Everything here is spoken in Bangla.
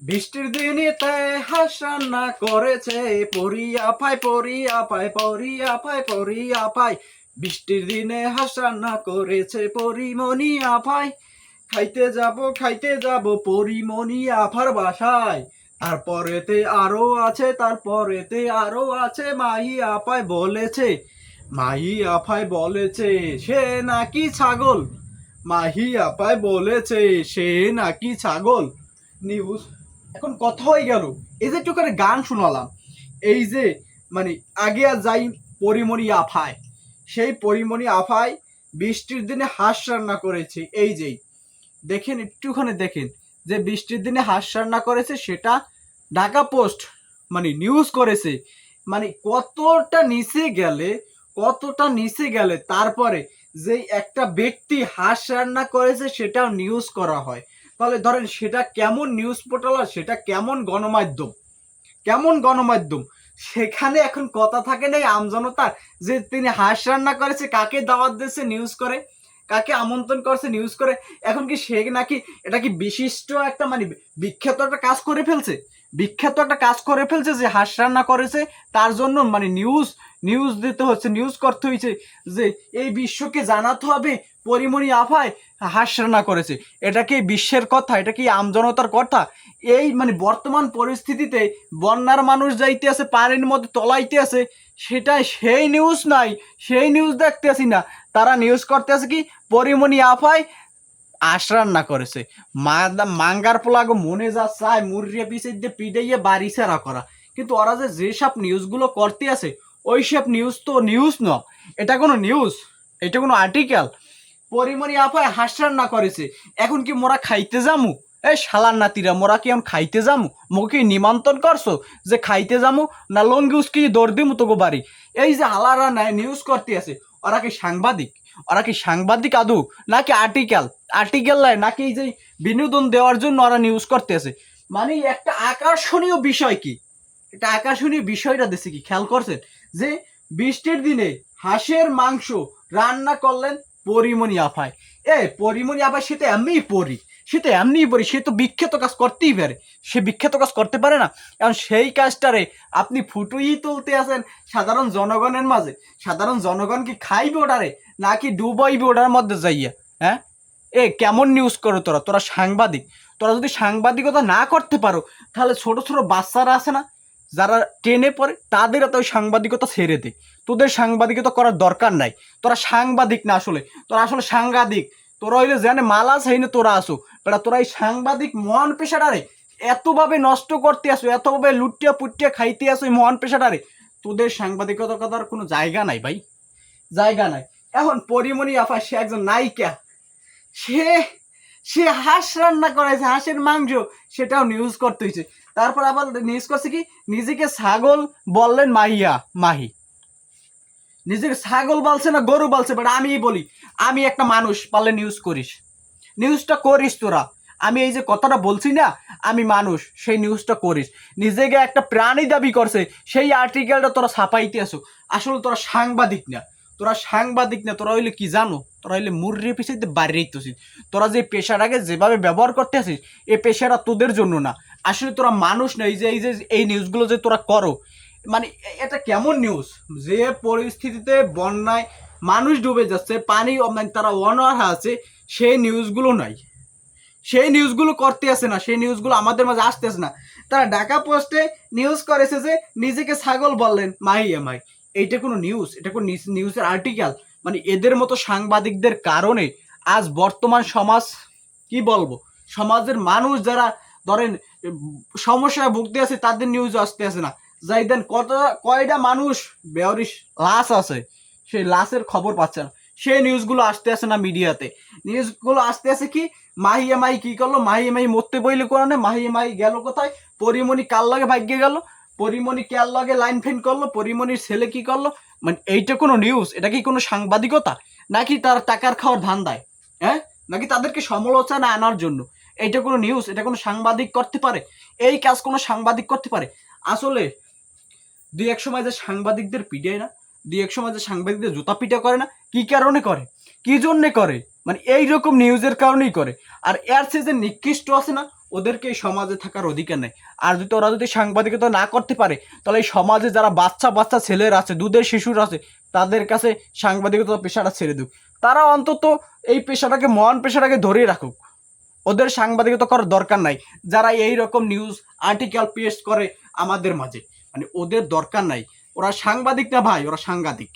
বৃষ্টির দিনেতে হাঁস রান্না করেছে পরিয়া পায় পরিয়া পায় পরিয়া পায় পরিয়া পায়। বৃষ্টির দিনে হাঁস রান্না করেছে পরিমণি আপায়। খাইতে যাব পরিমণি আফার বাসায়। তারপরেতে আরো আছে মাহি আপায় বলেছে সে নাকি ছাগল। মাহি আপায় বলেছে সে নাকি ছাগল। নিউজ এখন কথা হয়ে গেল, এই যে একটু করে গান শোনালাম, এই যে মানে আগে আর যাই পরিমণি আফায়, সেই পরিমণি আফায় বৃষ্টির দিনে হাঁস রান্না করেছে। এই যে দেখেন, একটুখানি দেখেন যে বৃষ্টির দিনে হাঁস রান্না করেছে, সেটা ঢাকা পোস্ট মানে নিউজ করেছে। মানে কতটা নিচে গেলে তারপরে যে একটা ব্যক্তি হাঁস রান্না করেছে সেটাও নিউজ করা হয়, তাহলে ধরেন সেটা কেমন নিউজ পোর্টাল আর সেটা কেমন গণমাধ্যম। সেখানে এখন কথা থাকে নাই আমজনতার যে তিনি হাঁস রান্না করেছে, কাকে দাওয়াত দিয়েছে নিউজ করে, কাকে আমন্ত্রণ করছে নিউজ করে। এখন কি সে নাকি এটা কি বিশিষ্ট একটা মানে বিখ্যাত একটা কাজ করে ফেলছে, যে হাঁস রান্না করেছে, তার জন্য মানে নিউজ দিতে হচ্ছে, নিউজ করতে হয়েছে যে এই বিশ্বকে জানাতে হবে পরিমণি আফায় হাঁস রান্না করেছে। এটা কি বিশ্বের কথা, এটা কি আমজনতার কথা? এই মানে বর্তমান পরিস্থিতিতে বন্যার মানুষ যাইতে আছে, পানির মধ্যে তলাইতে আছে, সেটাই সেই নিউজ নাই, সেই নিউজ দেখতে আসি না। তারা নিউজ করতে আছে কি পরিমণি আফায় হাঁস রান্না করেছে। মাঙ্গার পোলাগো মনে যা চায় মুররিয়া পিছিয়ে দিয়ে পিটাইয়ে বাড়ি ছাড়া করা। কিন্তু ওরা যেসব নিউজগুলো করতে আছে, ওইসব নিউজ তো নিউজ ন, এটা কোনো নিউজ, এটা কোনো আর্টিকেল। পরিমণি আপায় হাঁস রান্না করেছে, এখন কি মোরা খাইতে যামু? এই শালার নাতিরা, মোরা কি এখন খাইতে যামু? মোকে নিমন্ত্রণ করছো যে খাইতে যামু, না লঙ্গি উস্কি দৌড় দিমু তোকে বাড়ি? এই যে হালারা নিউজ করতে আছে, ওরা কি সাংবাদিক আদৌ নাকি আর্টিকেল লাই, নাকি এই যে বিনোদন দেওয়ার জন্য ওরা নিউজ করতে আছে? মানে একটা আকর্ষণীয় বিষয় কি, এটা আকর্ষণীয় বিষয়টা দেশে কি খেয়াল করছেন যে বৃষ্টির দিনে হাঁসের মাংস রান্না করলেন পরিমণি আফায়। পরিমণি আফায় সে তো এমনিই পরি, সে তো বিখ্যাত কাজ করতেই পারে, সে বিখ্যাত কাজ করতে পারে না? কারণ সেই কাজটারে আপনি ফুটুই তুলতে আছেন সাধারণ জনগণের মাঝে। সাধারণ জনগণ কি খাইবে ওটারে, নাকি ডুবাইবে ওটার মধ্যে যাইয়া? হ্যাঁ, কেমন নিউজ করো তোরা সাংবাদিক। তোরা যদি সাংবাদিকতা না করতে পারো, তাহলে ছোট ছোট বাচ্চারা আছে না, যারা টেনে পড়ে, তাদের এত সাংবাদিকতা ছেড়ে দে। তোদের সাংবাদিকতা করার দরকার নাই, তোরা সাংবাদিক না, তোরা আসলে সাংঘাতিক। তোরা হইলে জানে মালা চাইনে তোরা আসো, তোরা এই সাংবাদিক মহান পেশাটারে এতভাবে নষ্ট করতে আসো, এতভাবে লুটিয়া পুটিয়া খাইতে আসো এই মহান পেশাটারে। তোদের সাংবাদিকতা করার কোনো জায়গা নাই ভাই, জায়গা নাই। এখন পরিমণি আফা সে একজন নায়িকা, সে সে হাঁস রান্না করেছে, হাঁসের মাংস, সেটাও নিউজ করতে হয়েছে। তারপর আবার নিউজ করছে কি নিজেকে ছাগল বললেন মাহি, নিজেকে ছাগল বলছে না গরু বলছে, বাট আমি বলি আমি একটা মানুষ, পারলে নিউজটা করিস তোরা। আমি এই যে কথাটা বলছি না, আমি মানুষ, সেই নিউজটা করিস। নিজেকে একটা প্রাণী দাবি করছে, সেই আর্টিকেলটা তোরা ছাপাইতে আসো। আসলে তোরা সাংবাদিক না, তোরা হইলে কি জানো? তোরা হইলে মুররি পিছিয়ে বাড়িয়ে দিতেছিস। তোরা যে পেশাটাকে যেভাবে ব্যবহার করতে আসিস, এই পেশাটা তোদের জন্য না। আসলে তোরা মানুষ না। এই নিউজগুলো যে তোরা করো, মানে এটা কেমন নিউজ? যে পরিস্থিতিতে বন্যায় মানুষ ডুবে যাচ্ছে, পানি মানে তারা অনাহার আছে, সেই নিউজগুলো নাই, সেই নিউজগুলো করতে আসে না, সেই নিউজগুলো আমাদের মাঝে আসতে আসে না। তারা ঢাকা পোস্টে নিউজ করেছে যে নিজেকে ছাগল বললেন মাহি। এইটা কোনো নিউজ? এটা কোনো নিউজের আর্টিকেল? মানে এদের মতো সাংবাদিকদের কারণে আজ বর্তমান সমাজ, কি বলবো, সমাজের মানুষ যারা ধরেন সমস্যায় ভুগতে আছে, তাদের নিউজ আসতে আসে না। যাই দেন কয়টা মানুষ বেহরিশ লাশ আছে, সেই লাশের খবর পাচ্ছে না, সেই নিউজগুলো আসতে আসে না মিডিয়াতে। নিউজগুলো আসতে আসে কি মাহি কি করলো, মাহি মরতে বইলে কোরআনে, মাহি গেল কোথায়, পরিমণি কার লগে ভাগ্যে গেল, পরিমণি কার লগে লাইন ফেন করলো, পরিমণির ছেলে কি করলো। মানে এইটা কোনো নিউজ? এটা কি কোনো সাংবাদিকতা? নাকি তার টাকার খাওয়ার ধান্দায়? হ্যাঁ, নাকি তাদেরকে সমালোচনা আনার জন্য? এইটা কোনো নিউজ? এটা কোনো সাংবাদিক করতে পারে? এই কাজ কোনো সাংবাদিক করতে পারে? আসলে দুই এক সময় যে সাংবাদিকদের পিটায় না, দুই এক সময় যে সাংবাদিকদের জুতা পিটা করে না, কি কারণে করে, কি জন্যে করে? মানে এইরকম নিউজের কারণেই করে। আর এর সে যে নিকৃষ্ট আছে না, ওদেরকে এই সমাজে থাকার অধিকার নেই। আর যদি ওরা যদি সাংবাদিকতা না করতে পারে, তাহলে এই সমাজে যারা বাচ্চা বাচ্চা ছেলেরা আছে, দুধের শিশুরা আছে, তাদের কাছে সাংবাদিকতা পেশাটা ছেড়ে দিক। তারা অন্তত এই পেশাটাকে, মহান পেশাটাকে ধরেই রাখুক। ওদের সাংবাদিকতা করার দরকার নাই। যারা এই রকম নিউজ আর্টিকেল পেশ করে আমাদের মাঝে, মানে ওদের দরকার নাই। ওরা সাংবাদিক না ভাই, ওরা সাংঘাতিক।